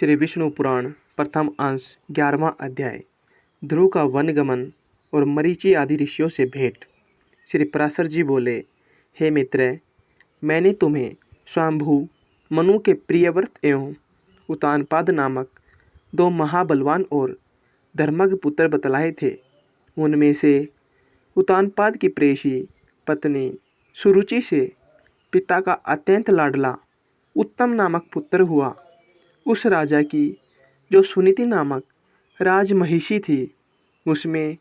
श्री विष्णु पुराण प्रथम अंश 11वां अध्याय। ध्रुव का वनगमन और मरीचि आदि ऋषियों से भेंट। श्री पराशर जी बोले, हे मित्र, मैंने तुम्हें स्वयंभू मनु के प्रियव्रत एवं उत्तानपाद नामक दो महाबलवान और धर्मज्ञ पुत्र बतलाए थे। उनमें से उत्तानपाद की प्रेयसी पत्नी सुरुचि से पिता का अत्यंत लाडला उत्तम नामक पुत्र हुआ। उस राजा की जो सुनीति नामक राजमहिषी थी, उसमें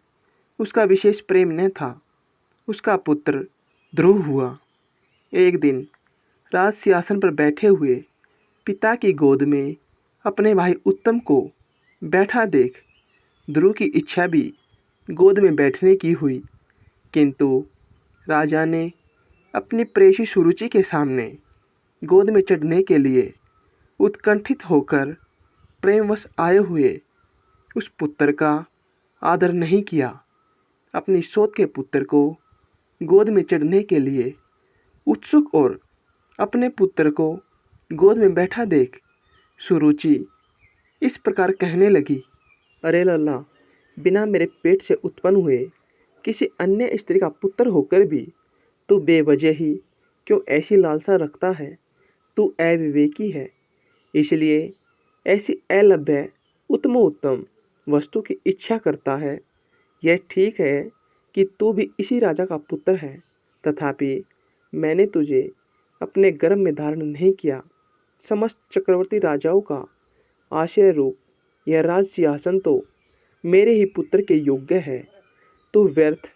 उसका विशेष प्रेम न था। उसका पुत्र ध्रुव हुआ। एक दिन राज सिंहासन पर बैठे हुए पिता की गोद में अपने भाई उत्तम को बैठा देख ध्रुव की इच्छा भी गोद में बैठने की हुई, किंतु राजा ने अपनी प्रेयसी सुरुचि के सामने गोद में चढ़ने के लिए उत्कंठित होकर प्रेमवश आए हुए उस पुत्र का आदर नहीं किया। अपनी सौत के पुत्र को गोद में चढ़ने के लिए उत्सुक और अपने पुत्र को गोद में बैठा देख सुरुचि इस प्रकार कहने लगी, अरे लल्ला, बिना मेरे पेट से उत्पन्न हुए किसी अन्य स्त्री का पुत्र होकर भी तू बेवजह ही क्यों ऐसी लालसा रखता है? तू अविवेकी है, इसलिए ऐसी अलभ्य उत्तमोत्तम वस्तु की इच्छा करता है। यह ठीक है कि तू भी इसी राजा का पुत्र है, तथापि मैंने तुझे अपने गर्भ में धारण नहीं किया। समस्त चक्रवर्ती राजाओं का आश्रय रूप यह राज सिंहासन तो मेरे ही पुत्र के योग्य है। तू व्यर्थ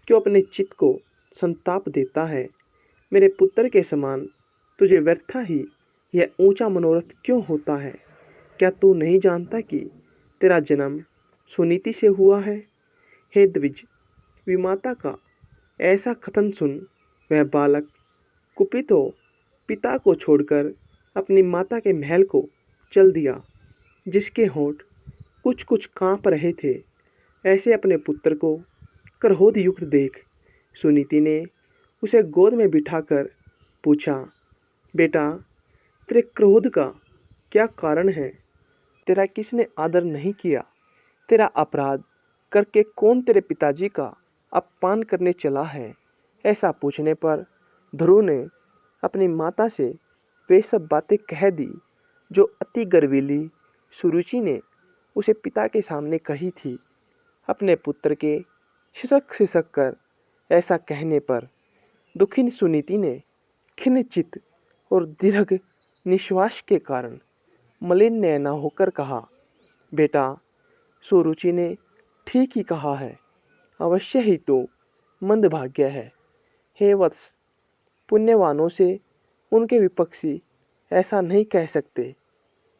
क्यों अपने चित्त को संताप देता है? मेरे पुत्र के समान तुझे व्यर्था ही यह ऊंचा मनोरथ क्यों होता है? क्या तू नहीं जानता कि तेरा जन्म सुनीति से हुआ है? हे द्विज, विमाता का ऐसा कथन सुन वह बालक कुपित हो पिता को छोड़कर अपनी माता के महल को चल दिया, जिसके होंठ कुछ कुछ कांप रहे थे। ऐसे अपने पुत्र को क्रोध युक्त देख सुनीति ने उसे गोद में बिठाकर पूछा, बेटा, तेरे क्रोध का क्या कारण है? तेरा किसने आदर नहीं किया? तेरा अपराध करके कौन तेरे पिताजी का अपमान करने चला है? ऐसा पूछने पर ध्रुव ने अपनी माता से वे सब बातें कह दी जो अति गर्वीली सुरुचि ने उसे पिता के सामने कही थी। अपने पुत्र के सिसक सिसक कर ऐसा कहने पर दुखी सुनीति ने खिन्न चित्त और दीर्घ निश्वास के कारण मलिन नयना होकर कहा, बेटा, सुरुचि ने ठीक ही कहा है। अवश्य ही तो मंदभाग्य है। हे वत्स, पुण्यवानों से उनके विपक्षी ऐसा नहीं कह सकते।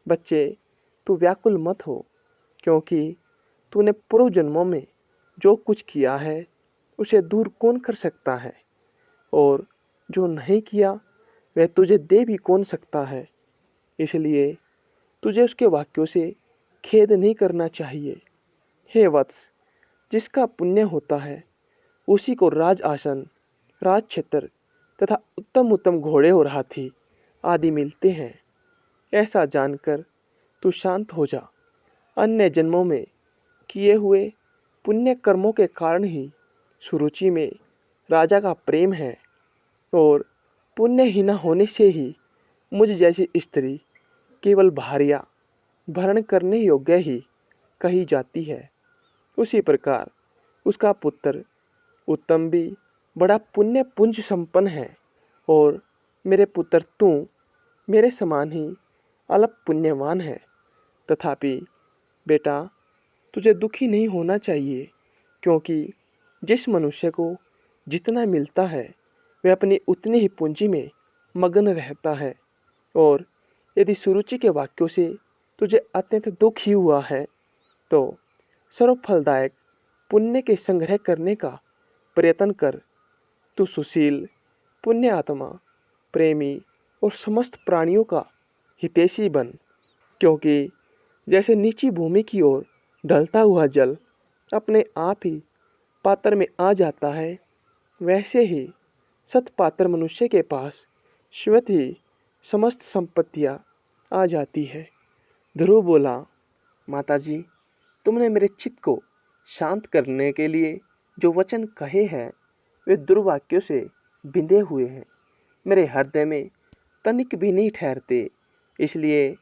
बच्चे, तू व्याकुल मत हो, क्योंकि तूने पूर्व जन्मों में जो कुछ किया है उसे दूर कौन कर सकता है, और जो नहीं किया वह तुझे दे भी कौन सकता है। इसलिए तुझे उसके वाक्यों से खेद नहीं करना चाहिए। हे वत्स, जिसका पुण्य होता है उसी को राज आसन, राज क्षेत्र तथा उत्तम उत्तम घोड़े और हाथी आदि मिलते हैं। ऐसा जानकर तू शांत हो जा। अन्य जन्मों में किए हुए पुण्य कर्मों के कारण ही सुरुचि में राजा का प्रेम है, और पुण्यहीन होने से ही मुझ जैसी स्त्री केवल भार्या भरण करने योग्य ही कही जाती है। उसी प्रकार उसका पुत्र उत्तम भी बड़ा पुण्य पुंज संपन्न है, और मेरे पुत्र तू मेरे समान ही अल्प पुण्यवान है। तथापि बेटा, तुझे दुखी नहीं होना चाहिए, क्योंकि जिस मनुष्य को जितना मिलता है वह अपनी उतनी ही पूंजी में मग्न रहता है। और यदि सुरुचि के वाक्यों से तुझे अत्यंत दुख ही हुआ है, तो सर्वफलदायक पुण्य के संग्रह करने का प्रयत्न कर। तू सुशील, पुण्य आत्मा, प्रेमी और समस्त प्राणियों का हितैषी बन, क्योंकि जैसे नीची भूमि की ओर ढलता हुआ जल अपने आप ही पात्र में आ जाता है, वैसे ही सत्पात्र मनुष्य के पास स्वतः ही समस्त संपत्तियां आ जाती है। ध्रुव बोला, माताजी, तुमने मेरे चित्त को शांत करने के लिए जो वचन कहे हैं वे दुर्वाक्यों से बिंधे हुए हैं, मेरे हृदय में तनिक भी नहीं ठहरते। इसलिए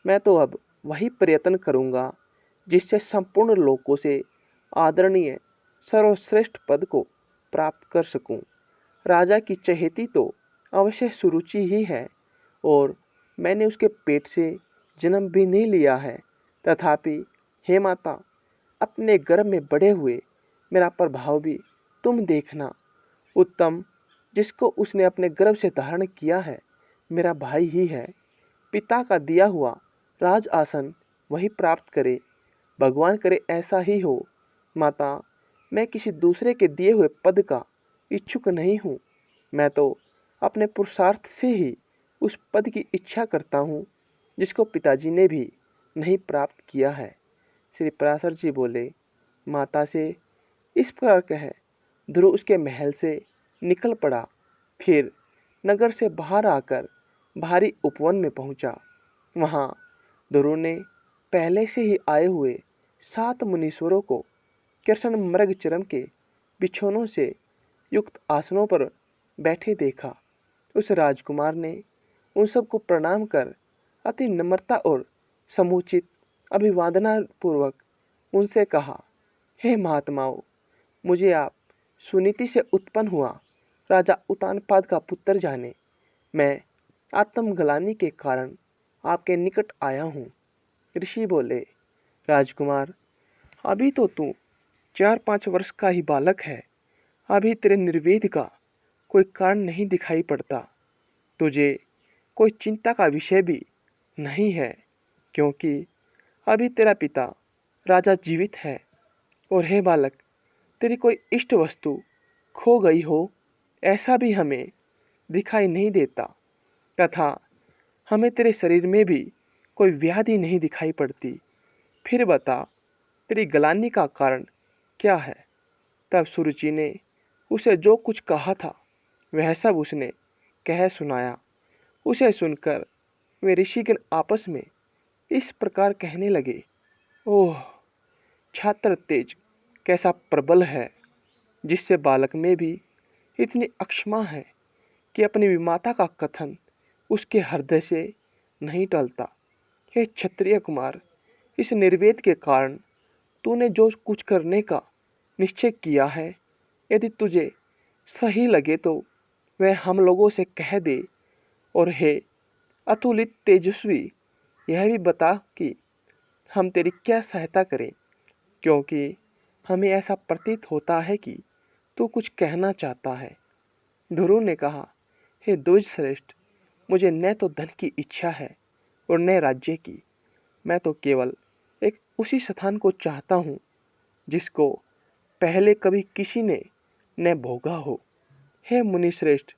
मैं तो अब वही प्रयत्न करूँगा जिससे संपूर्ण लोकों से आदरणीय सर्वश्रेष्ठ पद को प्राप्त कर सकूं। राजा की चहेती तो अवश्य सुरुचि ही है और मैंने उसके पेट से जन्म भी नहीं लिया है। तथापि हे माता, अपने गर्भ में बड़े हुए मेरा प्रभाव भी तुम देखना। उत्तम जिसको उसने अपने गर्भ से धारण किया है मेरा भाई ही है। पिता का दिया हुआ राज आसन वही प्राप्त करे। भगवान करे ऐसा ही हो। माता, मैं किसी दूसरे के दिए हुए पद का इच्छुक नहीं हूँ। मैं तो अपने पुरुषार्थ से ही उस पद की इच्छा करता हूँ जिसको पिताजी ने भी नहीं प्राप्त किया है। श्री पराशर जी बोले, माता से इस प्रकार कह ध्रुव उसके महल से निकल पड़ा। फिर नगर से बाहर आकर भारी उपवन में पहुंचा। वहां ध्रुव ने पहले से ही आए हुए 7 मुनीश्वरों को कृष्ण मृग चरम के बिछौनों से युक्त आसनों पर बैठे देखा। उस राजकुमार ने उन सबको प्रणाम कर अति नम्रता और समुचित अभिवादना पूर्वक उनसे कहा, हे महात्माओं, मुझे आप सुनीति से उत्पन्न हुआ राजा उत्तानपाद का पुत्र जाने। मैं आत्मग्लानि के कारण आपके निकट आया हूँ। ऋषि बोले, राजकुमार, अभी तो तू 4-5 वर्ष का ही बालक है। अभी तेरे निर्वेद का कोई कारण नहीं दिखाई पड़ता। तुझे कोई चिंता का विषय भी नहीं है, क्योंकि अभी तेरा पिता राजा जीवित है। और हे बालक, तेरी कोई इष्ट वस्तु खो गई हो ऐसा भी हमें दिखाई नहीं देता, तथा हमें तेरे शरीर में भी कोई व्याधि नहीं दिखाई पड़ती। फिर बता, तेरी ग्लानि का कारण क्या है? तब सुरुचि ने उसे जो कुछ कहा था वह सब उसने कह सुनाया। उसे सुनकर वे ऋषिगण आपस में इस प्रकार कहने लगे, ओह, छात्र तेज कैसा प्रबल है, जिससे बालक में भी इतनी अक्षमा है कि अपनी विमाता का कथन उसके हृदय से नहीं टलता। हे क्षत्रिय कुमार, इस निर्वेद के कारण तूने जो कुछ करने का निश्चय किया है, यदि तुझे सही लगे तो वह हम लोगों से कह दे। और हे अतुलित तेजस्वी, यह भी बता कि हम तेरी क्या सहायता करें, क्योंकि हमें ऐसा प्रतीत होता है कि तू कुछ कहना चाहता है। ध्रुव ने कहा, हे द्विज श्रेष्ठ, मुझे न तो धन की इच्छा है और न राज्य की। मैं तो केवल एक उसी स्थान को चाहता हूँ जिसको पहले कभी किसी ने न भोगा हो। हे मुनिश्रेष्ठ,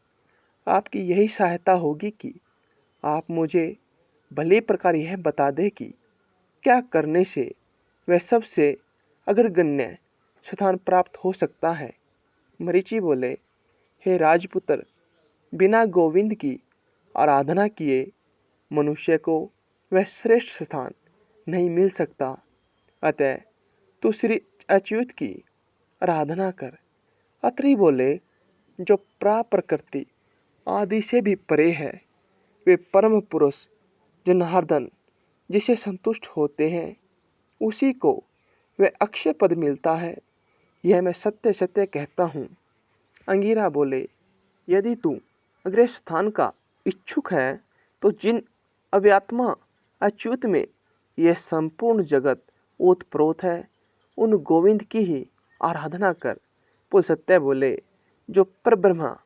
आपकी यही सहायता होगी कि आप मुझे भले प्रकार यह बता दें कि क्या करने से वह सबसे अग्रगण्य स्थान प्राप्त हो सकता है। मरीचि बोले, हे राजपुत्र, बिना गोविंद की आराधना किए मनुष्य को वह श्रेष्ठ स्थान नहीं मिल सकता। अतः तू श्री अच्युत की आराधना कर। अत्रि बोले, जो प्रकृति आदि से भी परे है, वे परम पुरुष जनार्दन जिसे संतुष्ट होते हैं, उसी को वह अक्षय पद मिलता है। यह मैं सत्य सत्य कहता हूँ। अंगिरा बोले, यदि तू अग्र स्थान का इच्छुक है तो जिन अव्यात्मा अच्युत में यह संपूर्ण जगत ओतप्रोत है, उन गोविंद की ही आराधना कर। पुल सत्य बोले, जो परब्रह्मा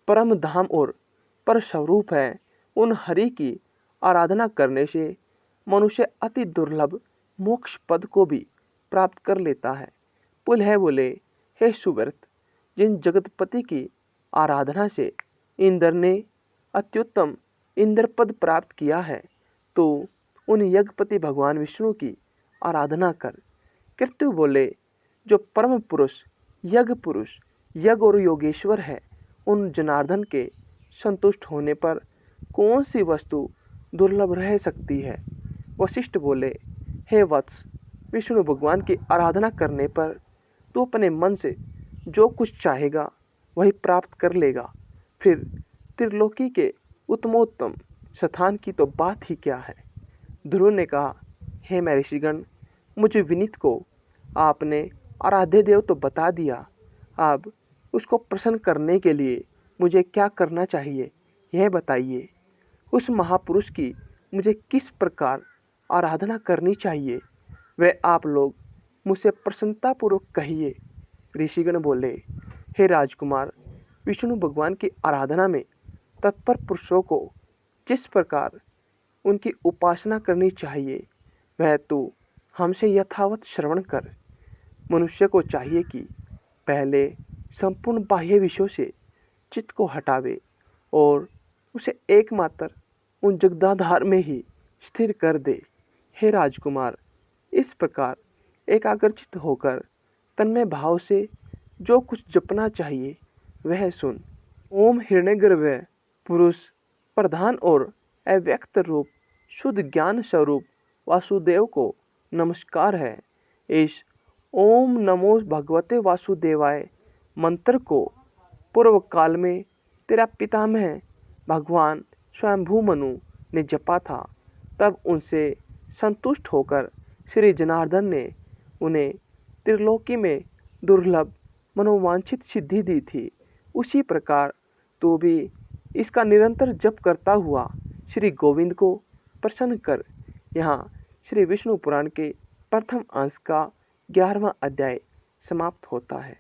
परम धाम और पर स्वरूप है, उन हरि की आराधना करने से मनुष्य अति दुर्लभ मोक्ष पद को भी प्राप्त कर लेता है। पुल है बोले, हे सुव्रत, जिन जगतपति की आराधना से इंद्र ने अत्युत्तम इंद्र पद प्राप्त किया है, तो उन यज्ञपति भगवान विष्णु की आराधना कर। कृत्यु बोले, जो परम पुरुष यज्ञ पुरुष यज्ञ और योगेश्वर है, उन जनार्दन के संतुष्ट होने पर कौन सी वस्तु दुर्लभ रह सकती है। वशिष्ठ बोले, हे वत्स, विष्णु भगवान की आराधना करने पर तू अपने मन से जो कुछ चाहेगा वही प्राप्त कर लेगा। फिर त्रिलोकी के उत्तमोत्तम स्थान की तो बात ही क्या है। ध्रुव ने कहा, हे महर्षिगण, मुझे विनीत को आपने आराध्य देव तो बता दिया, अब उसको प्रसन्न करने के लिए मुझे क्या करना चाहिए यह बताइए। उस महापुरुष की मुझे किस प्रकार आराधना करनी चाहिए वह आप लोग मुझसे प्रसन्नतापूर्वक कहिए। ऋषिगण बोले, हे राजकुमार, विष्णु भगवान की आराधना में तत्पर पुरुषों को जिस प्रकार उनकी उपासना करनी चाहिए वह तू हमसे यथावत श्रवण कर। मनुष्य को चाहिए कि पहले संपूर्ण बाह्य विषयों से चित्त को हटावे और उसे एकमात्र उन जगदाधार में ही स्थिर कर दे। हे राजकुमार, इस प्रकार एकाग्रचित्त होकर तन्मय भाव से जो कुछ जपना चाहिए वह सुन। ओम हिरण्यगर्भ पुरुष प्रधान और अव्यक्त रूप शुद्ध ज्ञान स्वरूप वासुदेव को नमस्कार है। इस ओम नमो भगवते वासुदेवाय मंत्र को पूर्व काल में तेरा पितामह भगवान स्वयंभू मनु ने जपा था। तब उनसे संतुष्ट होकर श्री जनार्दन ने उन्हें त्रिलोकी में दुर्लभ मनोवांछित सिद्धि दी थी। उसी प्रकार तू भी इसका निरंतर जप करता हुआ श्री गोविंद को प्रसन्न कर। यहाँ श्री विष्णु पुराण के प्रथम अंश का 11वां अध्याय समाप्त होता है।